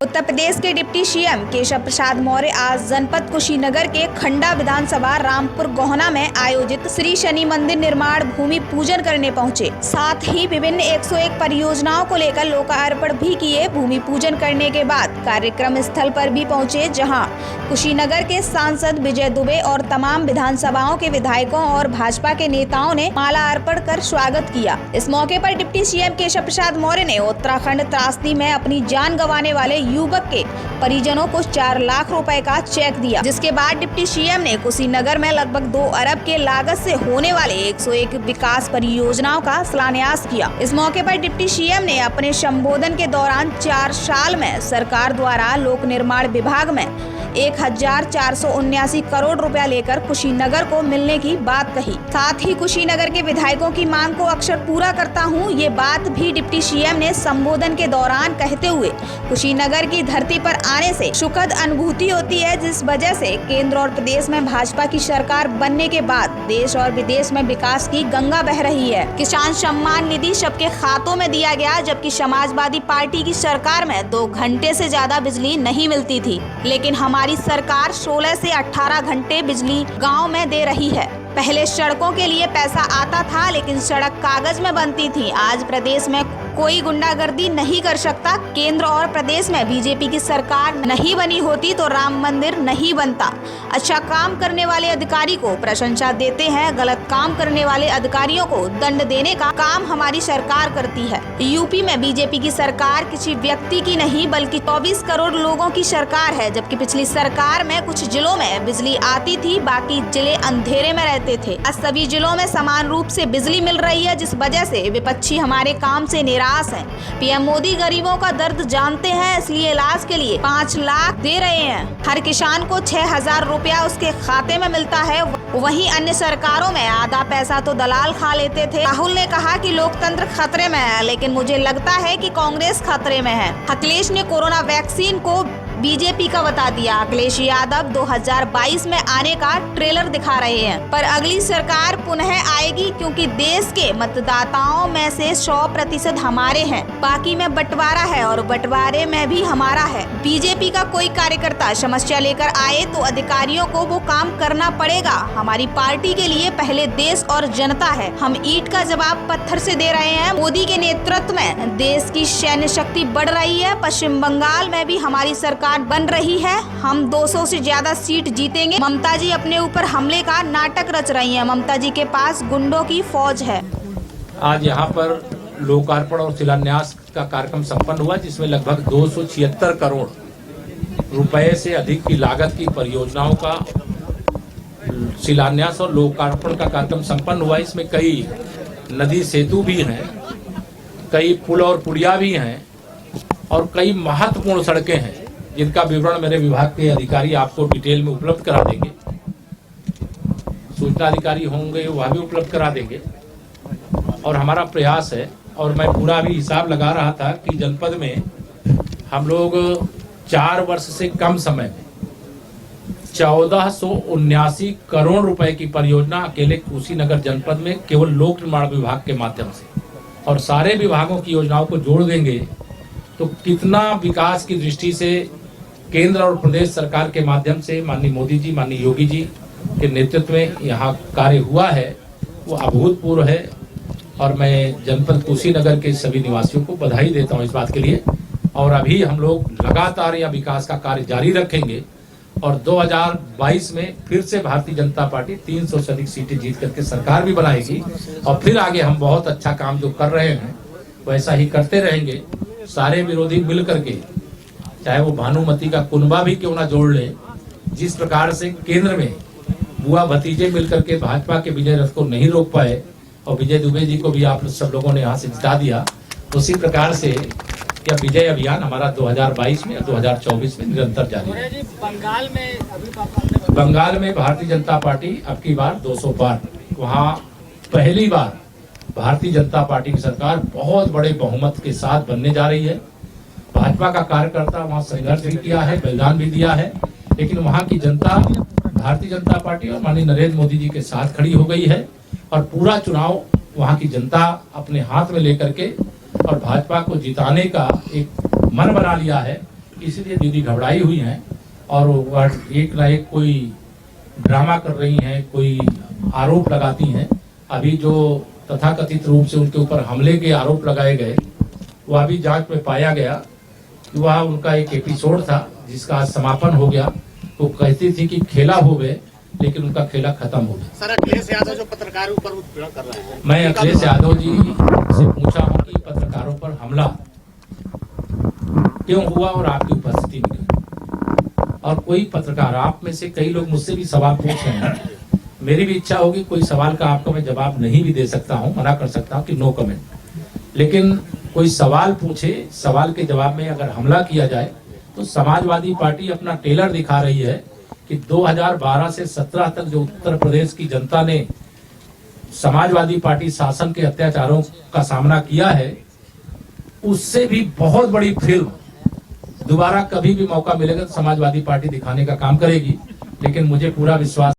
उत्तर प्रदेश के deputy CM Keshav Prasad Maurya आज जनपद कुशीनगर के खंडा विधानसभा रामपुर गोहना में आयोजित श्री शनि मंदिर निर्माण भूमि पूजन करने पहुंचे। साथ ही विभिन्न 101 परियोजनाओं को लेकर लोकार्पण भी किए। भूमि पूजन करने के बाद कार्यक्रम स्थल पर भी पहुंचे, जहां कुशीनगर के सांसद विजय दुबे और तमाम विधानसभाओं के विधायकों और भाजपा के नेताओं ने माला अर्पण कर स्वागत किया। इस मौके पर डिप्टी सीएम केशव प्रसाद मौर्य ने उत्तराखंड त्रासदी में अपनी जान गंवाने वाले युवक के परिजनों को 4 लाख रुपए का चेक दिया, जिसके बाद डिप्टी सीएम ने कुशीनगर में लगभग 2 अरब के लागत से होने वाले 101 विकास परियोजनाओं का शिलान्यास किया। इस मौके पर डिप्टी सीएम ने अपने संबोधन के दौरान 4 साल में सरकार द्वारा लोक निर्माण विभाग में 1479 करोड़ रुपया लेकर कुशीनगर को मिलने की बात कही। साथ ही कुशीनगर के विधायकों की मांग को अक्सर पूरा करता हूं, ये बात भी डिप्टी सीएम ने संबोधन के दौरान कहते हुए कुशीनगर की धरती पर आने से सुखद अनुभूति होती है, जिस वजह से केंद्र और प्रदेश में भाजपा की सरकार बनने के बाद देश और विदेश में विकास की गंगा बह रही है। किसान सम्मान निधि सबके खातों में दिया गया, जबकि समाजवादी पार्टी की सरकार में 2 घंटे से ज्यादा बिजली नहीं मिलती थी, लेकिन हमारी सरकार 16 से 18 घंटे बिजली गाँव में दे रही है। पहले सड़कों के लिए पैसा आता था, लेकिन सड़क कागज में बनती थी। आज प्रदेश में कोई गुंडागर्दी नहीं कर सकता। केंद्र और प्रदेश में बीजेपी की सरकार नहीं बनी होती तो राम मंदिर नहीं बनता। अच्छा काम करने वाले अधिकारी को प्रशंसा देते हैं, गलत काम करने वाले अधिकारियों को दंड देने का काम हमारी सरकार करती है। यूपी में बीजेपी की सरकार किसी व्यक्ति की नहीं बल्कि 24 करोड़ लोगों की सरकार है, जबकि पिछली सरकार में कुछ जिलों में बिजली आती थी, बाकी जिले अंधेरे में रहते थे। आज सभी जिलों में समान रूप से बिजली मिल रही है, जिस वजह से विपक्षी हमारे काम से निराश है। पीएम मोदी गरीबों का दर्द जानते हैं, इसलिए इलाज के लिए 5 लाख दे रहे हैं। हर किसान को 6000 रुपया उसके खाते में मिलता है। वहीं अन्य सरकारों में आधा पैसा तो दलाल खा लेते थे। राहुल ने कहा कि लोकतंत्र खतरे में है, लेकिन मुझे लगता है कि कांग्रेस खतरे में है। अखिलेश ने कोरोना वैक्सीन को बीजेपी का बता दिया। अखिलेश यादव 2022 में आने का ट्रेलर दिखा रहे हैं, पर अगली सरकार पुनः आएगी, क्योंकि देश के मतदाताओं में से 100% हमारे हैं, बाकी में बंटवारा है और बंटवारे में भी हमारा है। बीजेपी का कोई कार्यकर्ता समस्या लेकर आए तो अधिकारियों को वो काम करना पड़ेगा। हमारी पार्टी के लिए पहले देश और जनता है। हम ईंट का जवाब पत्थर से दे रहे हैं। मोदी के नेतृत्व में देश की सैन्य शक्ति बढ़ रही है। पश्चिम बंगाल में भी हमारी सरकार बन रही है। हम 200 से ज्यादा सीट जीतेंगे। ममता जी अपने ऊपर हमले का नाटक रच रही हैं। ममता जी के पास गुंडों की फौज है। आज यहाँ पर लोकार्पण और शिलान्यास का कार्यक्रम संपन्न हुआ, जिसमें लगभग 276 करोड़ रुपए से अधिक की लागत की परियोजनाओं का शिलान्यास और लोकार्पण का कार्यक्रम संपन्न हुआ। इसमें कई नदी सेतु भी हैं, कई पुल और पुलिया भी हैं और कई महत्वपूर्ण सड़कें हैं, जिनका विवरण मेरे विभाग के अधिकारी आपको डिटेल में उपलब्ध करा देंगे। सूचना अधिकारी होंगे वह भी उपलब्ध करा देंगे। और हमारा प्रयास है, और मैं पूरा भी हिसाब लगा रहा था कि जनपद में हम लोग 4 वर्ष से कम समय में 1479 करोड़ रुपए की परियोजना अकेले कुशीनगर जनपद में केवल लोक निर्माण विभाग के माध्यम से, और सारे विभागों की योजनाओं को जोड़ देंगे तो कितना विकास की दृष्टि से केंद्र और प्रदेश सरकार के माध्यम से माननीय मोदी जी, माननीय योगी जी के नेतृत्व में यहाँ कार्य हुआ है, वो अभूतपूर्व है। और मैं जनपद कुशीनगर के सभी निवासियों को बधाई देता हूँ इस बात के लिए। और अभी हम लोग लगातार यह विकास का कार्य जारी रखेंगे और 2022 में फिर से भारतीय जनता पार्टी 300 से अधिक सीटें जीत करके सरकार भी बनाएगी। और फिर आगे हम बहुत अच्छा काम जो कर रहे हैं वैसा ही करते रहेंगे। सारे विरोधी मिल करके, चाहे वो भानुमति का कुनबा भी क्यों ना जोड़ ले, जिस प्रकार से केंद्र में बुआ भतीजे मिलकर के भाजपा के विजय रथ को नहीं रोक पाए और विजय दुबे जी को भी आप सब लोगों ने यहाँ से जिता दिया, उसी प्रकार से यह विजय अभियान हमारा 2022 में 2024 में निरंतर जारी है। बंगाल में भारतीय जनता पार्टी अब की बार 200 पार, वहाँ पहली बार भारतीय जनता पार्टी की सरकार बहुत बड़े बहुमत के साथ बनने जा रही है। भाजपा का कार्यकर्ता वहाँ संघर्ष भी किया है, बलिदान भी दिया है, लेकिन वहाँ की जनता भारतीय जनता पार्टी और माननीय नरेंद्र मोदी जी के साथ खड़ी हो गई है और पूरा चुनाव वहाँ की जनता अपने हाथ में लेकर के और भाजपा को जिताने का एक मन बना लिया है। इसलिए दीदी घबराई हुई हैं और वह एक ना एक कोई ड्रामा कर रही हैं, कोई आरोप लगाती हैं। अभी जो तथाकथित रूप से उनके ऊपर हमले के आरोप लगाए गए, वह अभी जांच में पाया गया कि वह उनका एक एपिसोड था जिसका आज समापन हो गया। तो कहती थी कि खेला हो गए, लेकिन उनका खेला खत्म हो गया। सर, अखिलेश यादव जो पत्रकारों पर उत्पीड़न कर रहे हैं, मैं अखिलेश यादव जी से पूछा हूं कि पत्रकारों पर हमला क्यों हुआ और आपकी उपस्थिति में क्यों? और कोई पत्रकार, आप में से कई लोग मुझसे भी सवाल पूछ रहे हैं, मेरी भी इच्छा होगी कोई सवाल का आपको मैं जवाब नहीं भी दे सकता हूं, मना कर सकता हूं कि नो कमेंट, लेकिन कोई सवाल पूछे, सवाल के जवाब में अगर हमला किया जाए तो समाजवादी पार्टी अपना टेलर दिखा रही है कि 2012 से 17 तक जो उत्तर प्रदेश की जनता ने समाजवादी पार्टी शासन के अत्याचारों का सामना किया है, उससे भी बहुत बड़ी फिल्म दोबारा कभी भी मौका मिलेगा तो समाजवादी पार्टी दिखाने का काम करेगी। लेकिन मुझे पूरा विश्वास